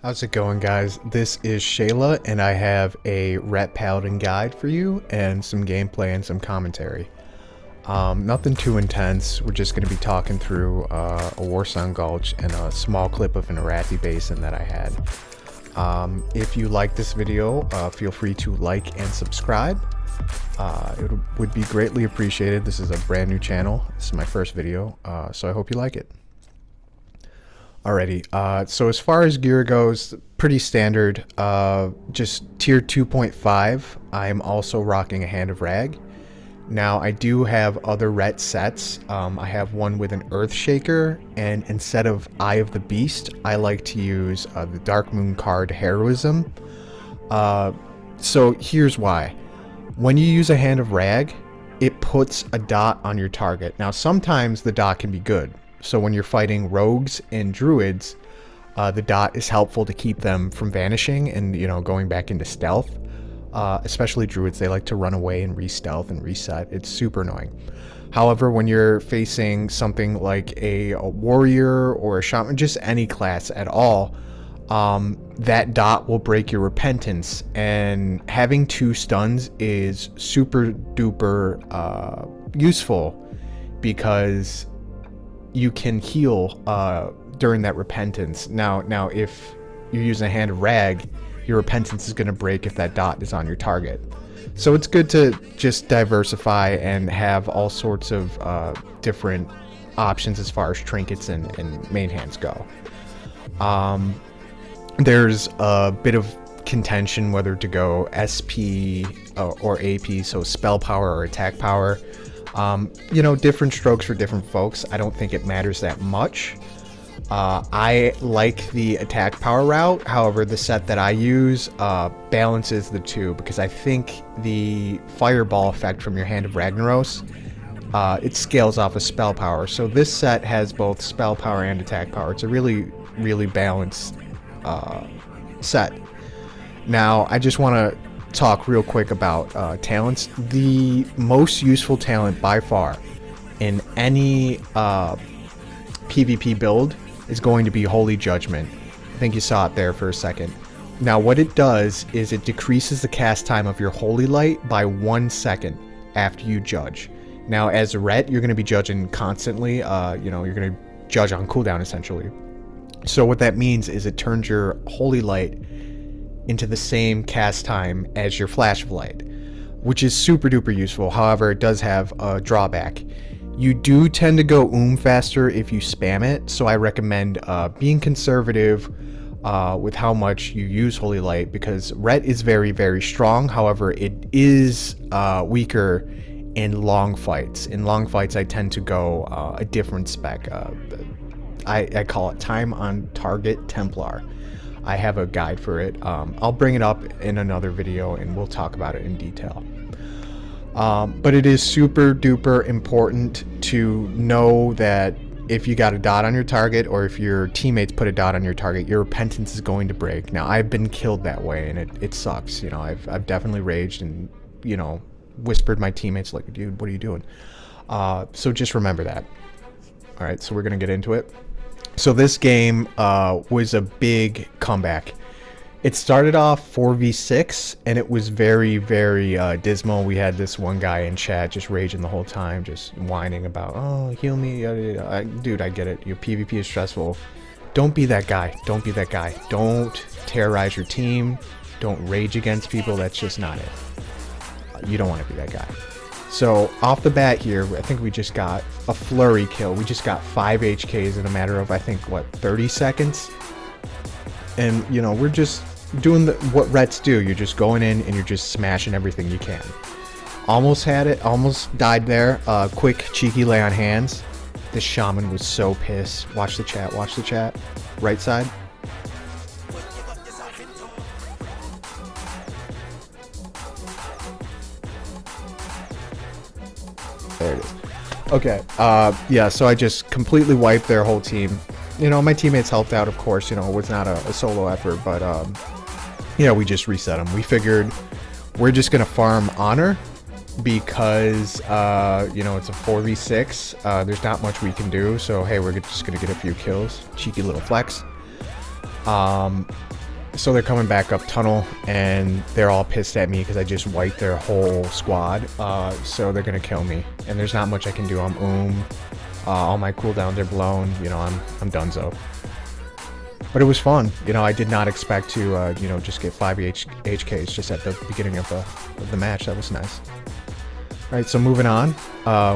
How's it going, guys? This is Shayla, and I have a Ret Paladin guide for you and some gameplay and some commentary. Nothing too intense. We're just going to be talking through a Warsong Gulch and a small clip of an Arathi Basin that I had. If you like this video, feel free to like and subscribe. It would be greatly appreciated. This is a brand new channel. This is my first video, so I hope you like it. Alrighty, so as far as gear goes, pretty standard, just tier 2.5. I'm also rocking a Hand of Rag. Now, I do have other Ret sets. I have one with an Earth Shaker, and instead of Eye of the Beast, I like to use the Darkmoon card Heroism. So here's why. When you use a Hand of Rag, it puts a dot on your target. Now, sometimes the dot can be good. So when you're fighting rogues and druids, the dot is helpful to keep them from vanishing and, you know, going back into stealth. Especially druids, they like to run away and re-stealth and reset. It's super annoying. However, when you're facing something like a warrior or a shaman, just any class at all, that dot will break your repentance, and having 2 stuns is super duper useful because you can heal during that repentance. Now if you're using a Hand of Rag, your repentance is going to break if that dot is on your target. So it's good to just diversify and have all sorts of different options as far as trinkets and main hands go. There's a bit of contention whether to go SP or AP, so spell power or attack power. You know, different strokes for different folks. I don't think it matters that much. I like the attack power route. However, the set that I use balances the two, because I think the fireball effect from your Hand of Ragnaros, it scales off of spell power. So this set has both spell power and attack power. It's a really, really balanced set. Now, I just want to talk real quick about talents. The most useful talent by far in any PvP build is going to be Holy Judgment. I think you saw it there for a second. Now what it does is it decreases the cast time of your Holy Light by 1 second after you judge. Now as a Ret, you're going to be judging constantly. You know, you're going to judge on cooldown essentially. So what that means is it turns your Holy Light into the same cast time as your Flash of Light, which is super duper useful. However, it does have a drawback. You do tend to go faster if you spam it, so I recommend being conservative with how much you use Holy Light, because Ret is very, very strong. However, it is weaker in long fights. In long fights, I tend to go a different spec. I call it Time on Target Templar. I have a guide for it. I'll bring it up in another video and we'll talk about it in detail. But it is super duper important to know that if you got a dot on your target, or if your teammates put a dot on your target, your repentance is going to break. Now, I've been killed that way, and it sucks. You know, I've definitely raged and, you know, whispered my teammates like, dude, what are you doing? So just remember that. All right, so we're gonna get into it. So this game was a big comeback. It started off 4v6, and it was very, very dismal. We had this one guy in chat just raging the whole time, just whining about, oh, heal me. Dude, I get it. Your PvP is stressful. Don't be that guy. Don't be that guy. Don't terrorize your team. Don't rage against people. That's just not it. You don't want to be that guy. So off the bat here, I think we just got a flurry kill. We just got 5 HKs in a matter of, I think, what, 30 seconds? And, you know, we're just doing what Rets do. You're just going in and you're just smashing everything you can. Almost had it. Almost died there. Quick, cheeky lay on hands. This shaman was so pissed. Watch the chat. Watch the chat. Right side. There it is. Okay. Yeah, so I just completely wiped their whole team. You know, my teammates helped out, of course. You know, it was not a solo effort, but yeah, we just reset them. We figured we're just gonna farm honor because you know, it's a 4v6. There's not much we can do, so hey, we're just gonna get a few kills. Cheeky little flex. So they're coming back up tunnel, and they're all pissed at me because I just wiped their whole squad. So they're gonna kill me, and there's not much I can do. I'm all my cooldowns are blown. You know, I'm donezo. But it was fun. You know, I did not expect to you know, just get 5 HKs just at the beginning of the match. That was nice. All right, so moving on.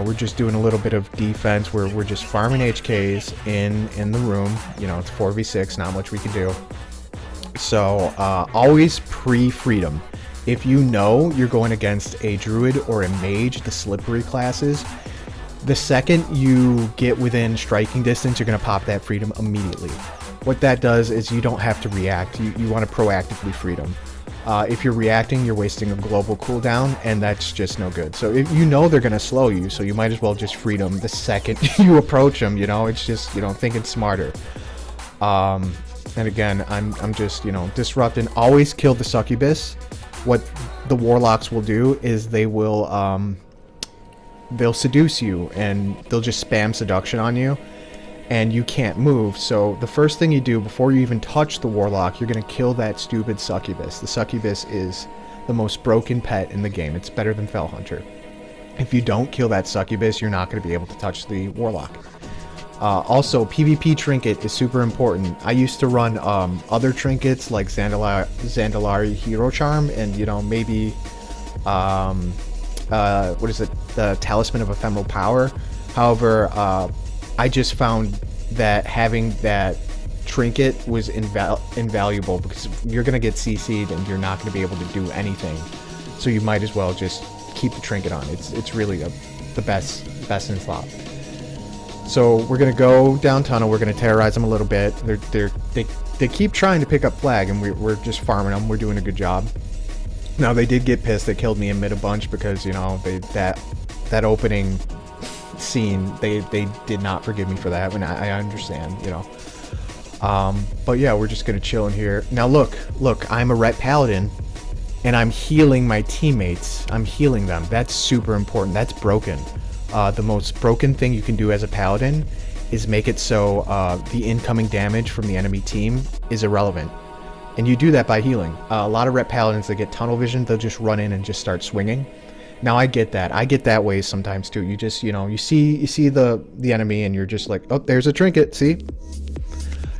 We're just doing a little bit of defense. We're just farming HKs in the room. You know, it's 4v6. Not much we can do. So always pre-freedom. If you know you're going against a druid or a mage, the slippery classes, the second you get within striking distance, you're going to pop that freedom immediately. What that does is you don't have to react. You want to proactively freedom. If you're reacting, you're wasting a global cooldown, and that's just no good. So if you know they're going to slow you, so you might as well just freedom the second you approach them. You know, it's just, you know, thinking smarter. And again, I'm just, you know, disrupting. Always kill the succubus. What the warlocks will do is they will they'll seduce you, and they'll just spam seduction on you, and you can't move. So the first thing you do before you even touch the warlock, you're gonna kill that stupid succubus. The succubus is the most broken pet in the game. It's better than Felhunter. If you don't kill that succubus, you're not gonna be able to touch the warlock. Also, PvP trinket is super important. I used to run other trinkets like Zandalari Hero Charm, and, you know, maybe what is it, the Talisman of Ephemeral Power. However, I just found that having that trinket was invaluable, because you're gonna get CC'd and you're not gonna be able to do anything. So you might as well just keep the trinket on. It's really the best in slot. So we're gonna go down tunnel. We're gonna terrorize them a little bit. They keep trying to pick up flag, and we're just farming them. We're doing a good job. Now they did get pissed. They killed me in mid a bunch because, you know, that opening scene, they did not forgive me for that. And I understand, you know. But yeah, we're just gonna chill in here. Now look, I'm a Ret Paladin, and I'm healing my teammates. I'm healing them. That's super important. That's broken. The most broken thing you can do as a paladin is make it so the incoming damage from the enemy team is irrelevant. And you do that by healing. A lot of Ret Paladins that get tunnel vision, they'll just run in and just start swinging. Now I get that. I get that way sometimes too. You just, you know, you see the enemy, and you're just like, oh, there's a trinket, see?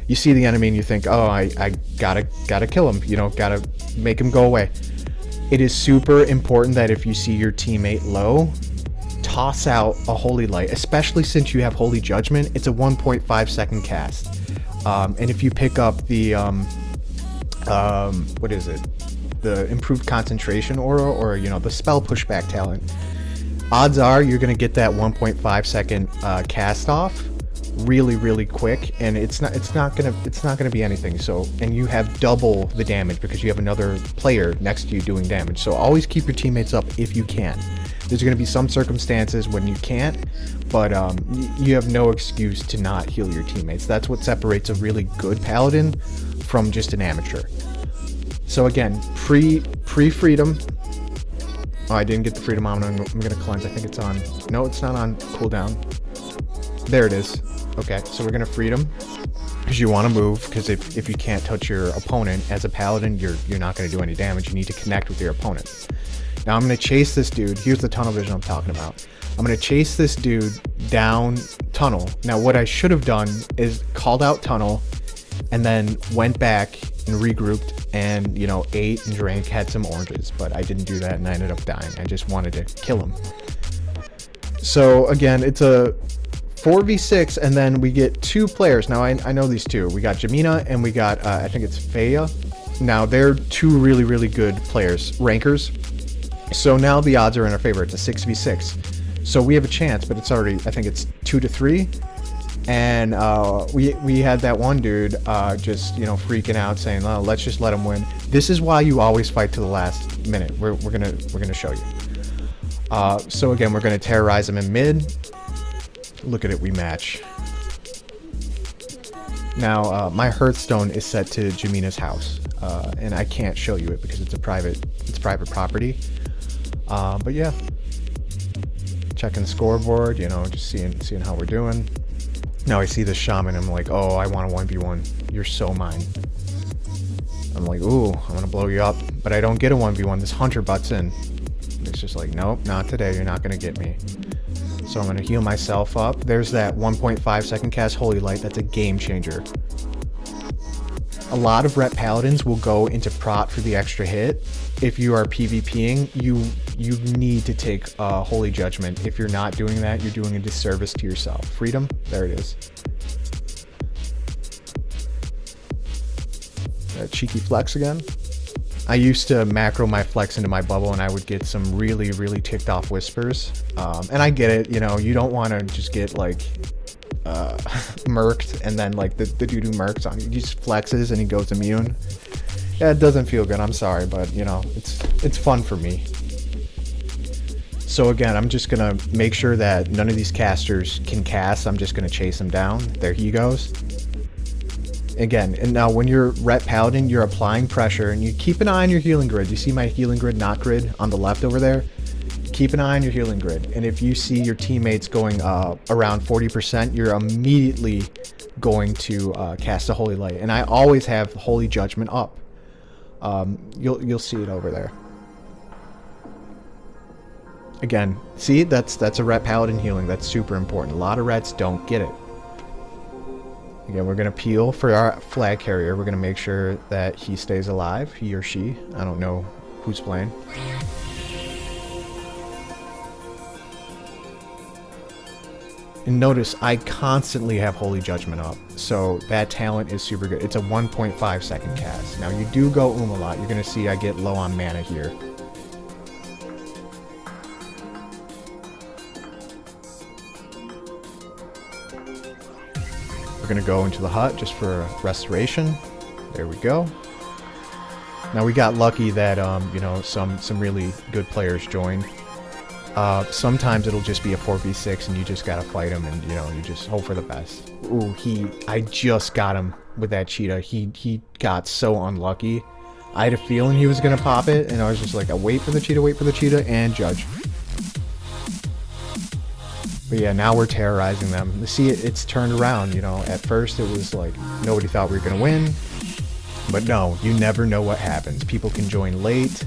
You see the enemy and you think, oh, I gotta kill him, you know, gotta make him go away. It is super important that if you see your teammate low, toss out a Holy Light, especially since you have Holy Judgment. It's a 1.5 second cast. And if you pick up the, what is it? The improved concentration aura, or, you know, the spell pushback talent, odds are you're going to get that 1.5 second cast off really quick, and it's not gonna be anything. So, and you have double the damage because you have another player next to you doing damage. So always keep your teammates up if you can. There's going to be some circumstances when you can't, but you have no excuse to not heal your teammates. That's what separates a really good paladin from just an amateur. So again, pre-freedom. Oh, I didn't get the freedom on. I'm going to cleanse. I think it's on. No, it's not on cooldown. There it is. Okay, so we're going to freedom because you want to move, because if you can't touch your opponent as a paladin, you're not going to do any damage. You need to connect with your opponent. Now I'm going to chase this dude. Here's the tunnel vision I'm talking about. I'm going to chase this dude down tunnel. Now what I should have done is called out tunnel and then went back and regrouped and, you know, ate and drank, had some oranges, but I didn't do that and I ended up dying. I just wanted to kill him. So again, it's a 4v6, and then we get two players. Now I know these two. We got Jamina and we got, I think it's Feya. Now they're two really good players, rankers. So now the odds are in our favor. It's a 6v6. So we have a chance, but it's already, I think it's 2-3. And we had that one dude just, you know, freaking out saying, oh, let's just let him win. This is why you always fight to the last minute. We're gonna show you. So again, we're gonna terrorize him in mid. Look at it, we match. Now my Hearthstone is set to Jamina's house, and I can't show you it because it's private property. But yeah, checking the scoreboard, you know, just seeing how we're doing. Now I see the shaman, I'm like, oh, I want a 1v1. You're so mine. I'm like, ooh, I'm gonna blow you up. But I don't get a 1v1. This hunter butts in. It's just like, nope, not today. You're not gonna get me. So I'm gonna heal myself up. There's that 1.5 second cast Holy Light. That's a game changer. A lot of Ret Paladins will go into prot for the extra hit. If you are PvPing, you need to take Holy Judgment. If you're not doing that, you're doing a disservice to yourself. Freedom, there it is. That cheeky flex again. I used to macro my flex into my bubble and I would get some really, really ticked off whispers. And I get it, you know, you don't want to just get like murked and then like the dude who murks on you, he just flexes and he goes immune. Yeah, it doesn't feel good, I'm sorry, but you know, it's fun for me. So again, I'm just gonna make sure that none of these casters can cast. I'm just gonna chase him down. There he goes. Again, and now when you're Ret Paladin, you're applying pressure and you keep an eye on your healing grid. You see my healing grid, not grid on the left over there? Keep an eye on your healing grid. And if you see your teammates going around 40%, you're immediately going to cast a Holy Light. And I always have Holy Judgment up. You'll see it over there. Again, see, that's a Ret Paladin healing. That's super important. A lot of Rets don't get it. Again, we're going to peel for our flag carrier. We're going to make sure that he stays alive, he or she. I don't know who's playing. And notice I constantly have Holy Judgment up, so that talent is super good. It's a 1.5 second cast. Now you do go Umlaut. You're going to see I get low on mana here. We're going to go into the hut just for restoration. There we go. Now we got lucky that you know, some really good players joined. Sometimes it'll just be a 4v6 and you just gotta fight him and you know, you just hope for the best. Ooh, I just got him with that cheetah. He got so unlucky. I had a feeling he was gonna pop it and I was just like, wait for the cheetah, and judge. But yeah, now we're terrorizing them. See, it's turned around, you know. At first it was like, nobody thought we were gonna win. But no, you never know what happens. People can join late.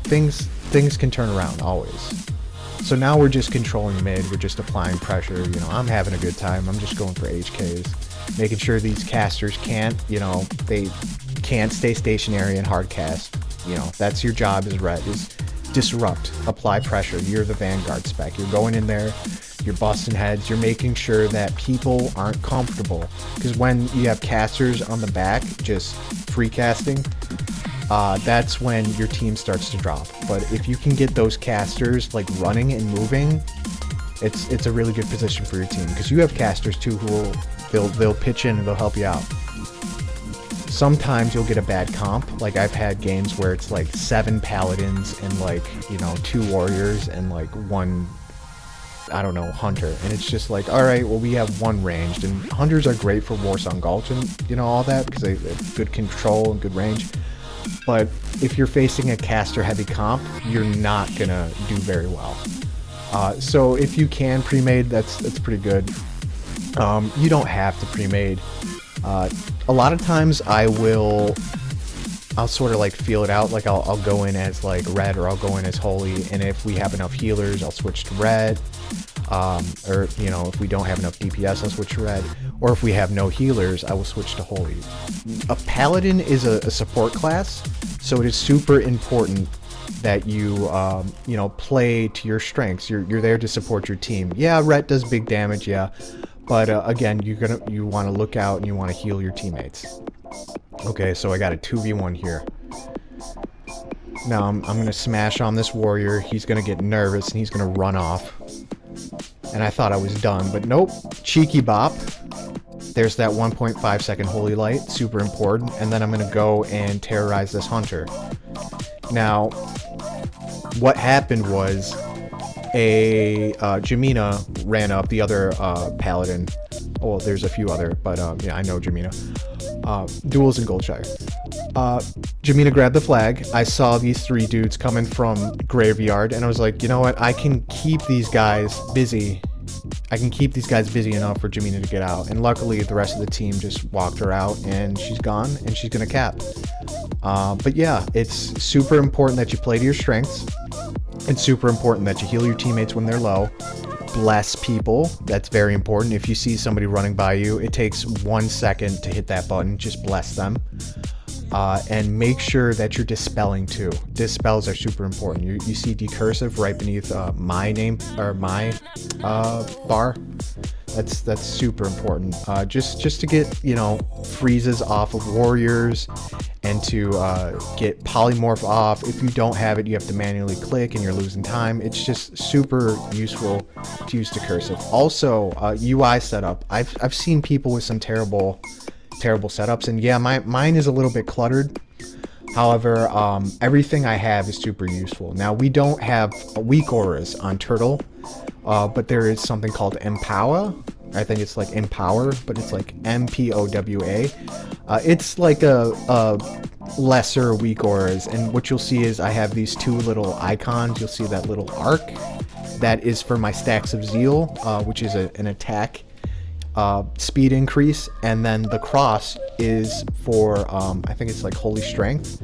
Things can turn around, always. So now we're just controlling mid. We're just applying pressure. You know, I'm having a good time. I'm just going for HKs. Making sure these casters can't, you know, they can't stay stationary and hard cast. You know, that's your job as Ret, is disrupt, apply pressure. You're the Vanguard spec. You're going in there, you're busting heads, you're making sure that people aren't comfortable. Because when you have casters on the back, just free casting, that's when your team starts to drop. But if you can get those casters like running and moving, it's a really good position for your team. Because you have casters too who will, they'll pitch in and they'll help you out. Sometimes you'll get a bad comp. Like I've had games where it's like 7 paladins and like, you know, 2 warriors and like 1, I don't know, hunter. And it's just like, all right, well, we have 1 ranged, and hunters are great for Warsong Gulch and, you know, all that because they have good control and good range. But if you're facing a caster heavy comp, you're not gonna do very well. So if you can pre-made, that's pretty good. You don't have to pre-made. A lot of times I'll sort of like feel it out. Like I'll go in as like red, or I'll go in as holy, and if we have enough healers, I'll switch to red. Or, you know, if we don't have enough DPS, I'll switch to red. Or if we have no healers, I will switch to holy. A paladin is a support class, so it is super important that you, you know, play to your strengths. You're there to support your team. Yeah, Ret does big damage, yeah. But again, you want to look out and you want to heal your teammates. Okay, so I got a 2v1 here. Now I'm going to smash on this warrior. He's going to get nervous and he's going to run off. And I thought I was done, but nope. Cheeky bop. There's that 1.5 second Holy Light, super important. And then I'm going to go and terrorize this hunter. Now, what happened was a Jamina ran up, the other paladin. Oh, there's a few other, but yeah, I know Jamina. Duels in Goldshire. Jamina grabbed the flag. I saw these 3 dudes coming from Graveyard, and I was like, you know what? I can keep these guys busy I can keep these guys busy enough for Jamina to get out. And luckily, the rest of the team just walked her out, and she's gone, and she's gonna cap. But yeah, it's super important that you play to your strengths. It's super important that you heal your teammates when they're low. Bless people. That's very important. If you see somebody running by you, it takes 1 second to hit that button. Just bless them. And make sure that you're dispelling too. Dispels are super important. You see decursive right beneath my name or my bar. That's super important. Just to get, you know, freezes off of warriors, and to get polymorph off. If you don't have it, you have to manually click and you're losing time. It's just super useful to use decursive. Also, UI setup. I've seen people with some terrible setups, and yeah, mine is a little bit cluttered. However, everything I have is super useful. Now, we don't have weak auras on Turtle, but there is something called Empower. I think it's like Empower, but it's like MPOWA. It's like a lesser weak auras, and what you'll see is I have these two little icons. You'll see that little arc. That is for my Stacks of Zeal, which is an attack speed increase, and then the cross is for I think it's like Holy Strength,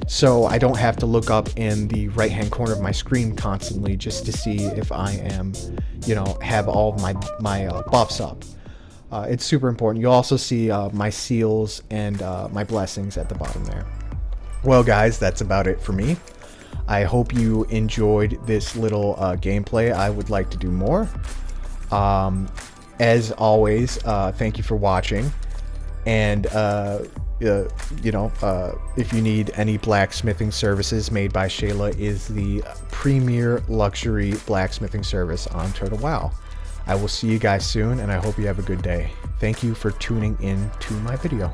so I don't have to look up in the right hand corner of my screen constantly just to see if I am, you know, have all of my buffs up. It's super important. You'll also see my seals and my blessings at the bottom there. Well guys, that's about it for me. I hope you enjoyed this little gameplay. I would like to do more. As always, thank you for watching, and you know, if you need any blacksmithing services, Made by Shayla is the premier luxury blacksmithing service on Turtle WoW. I will see you guys soon, and I hope you have a good day. Thank you for tuning in to my video.